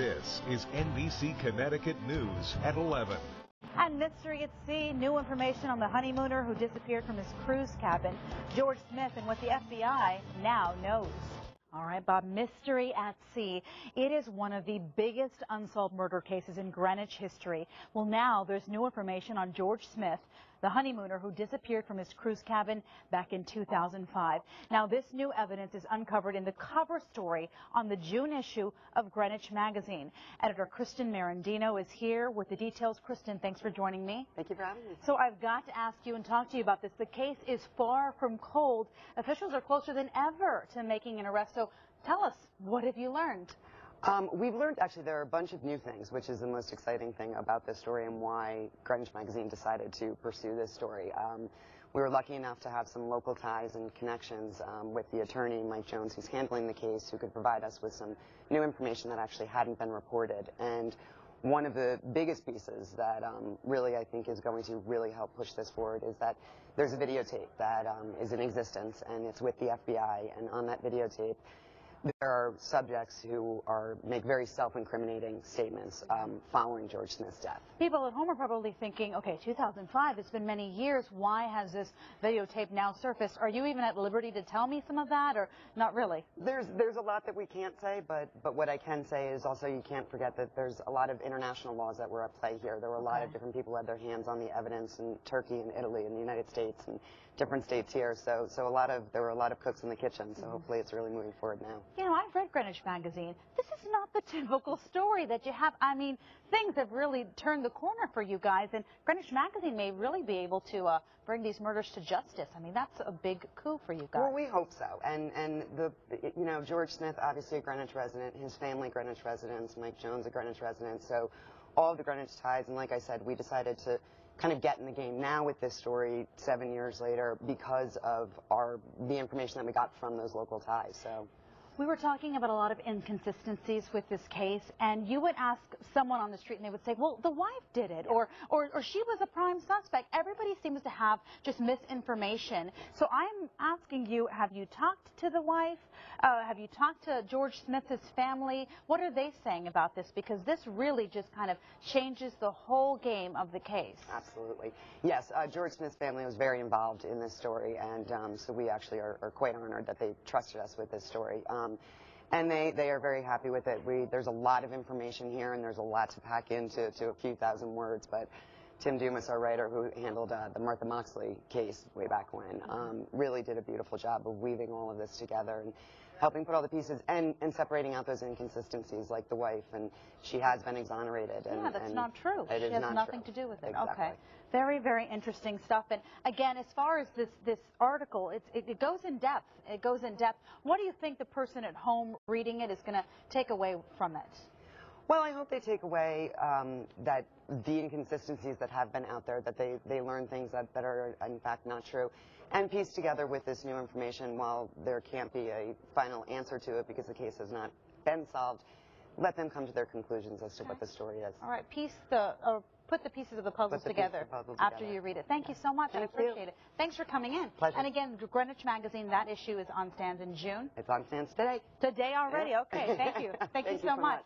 This is NBC Connecticut News at 11. And mystery at sea, new information on the honeymooner who disappeared from his cruise cabin, George Smith, and what the FBI now knows. All right, Bob, mystery at sea. It is one of the biggest unsolved murder cases in Greenwich history. Well, now there's new information on George Smith, the honeymooner who disappeared from his cruise cabin back in 2005. Now, this new evidence is uncovered in the cover story on the June issue of Greenwich Magazine. Editor Cristin Marandino is here with the details. Cristin, thanks for joining me. Thank you for having me. So I've got to ask you and talk to you about this. The case is far from cold. Officials are closer than ever to making an arrest. So tell us, what have you learned? We've learned, actually, there are a bunch of new things, which is the most exciting thing about this story and why Greenwich Magazine decided to pursue this story. We were lucky enough to have some local ties and connections with the attorney, Mike Jones, who's handling the case, who could provide us with some new information that actually hadn't been reported. And one of the biggest pieces that really, I think, is going to really help push this forward is that there's a videotape that is in existence, and it's with the FBI. And on that videotape, there are subjects who make very self-incriminating statements following George Smith's death. People at home are probably thinking, okay, 2005, it's been many years. Why has this videotape now surfaced? Are you even at liberty to tell me some of that, or not really? There's a lot that we can't say, but what I can say is also you can't forget that there's a lot of international laws that were at play here. There were a lot of different people who had their hands on the evidence in Turkey and Italy and the United States and different states here. So there were a lot of cooks in the kitchen. So hopefully it's really moving forward now. You know, I've read Greenwich Magazine. This is not the typical story that you have. I mean, things have really turned the corner for you guys, and Greenwich Magazine may really be able to bring these murders to justice. I mean, that's a big coup for you guys. Well, we hope so. And George Smith, obviously a Greenwich resident, his family Greenwich residents, Mike Jones a Greenwich resident, so all of the Greenwich ties. And like I said, we decided to kind of get in the game now with this story 7 years later because of the information that we got from those local ties. So we were talking about a lot of inconsistencies with this case, and you would ask someone on the street and they would say, well, the wife did it, or she was a prime suspect. Everybody seems to have just misinformation. So I'm asking you, have you talked to the wife? Have you talked to George Smith's family? What are they saying about this? Because this really just kind of changes the whole game of the case. Absolutely. Yes, George Smith's family was very involved in this story, and so we actually are quite honored that they trusted us with this story. And they are very happy with it. There's a lot of information here, and there's a lot to pack into a few thousand words, but Tim Dumas, our writer, who handled the Martha Moxley case way back when, really did a beautiful job of weaving all of this together and helping put all the pieces and separating out those inconsistencies, like the wife, and she has been exonerated. Yeah, that's not true. She has nothing to do with it. Exactly. Okay. Very, very interesting stuff. And again, as far as this article, it goes in depth. It goes in depth. What do you think the person at home reading it is going to take away from it? Well, I hope they take away that the inconsistencies that have been out there, that they learn things that are in fact not true, and piece together with this new information. While there can't be a final answer to it because the case has not been solved, let them come to their conclusions as to what the story is. All right, put the pieces of the puzzles together after you read it. Thank you so much. I appreciate it. Thanks for coming in. Pleasure. And again, Greenwich Magazine, that issue is on stands in June. It's on stands today. Today already? Okay, thank you. Thank you so much.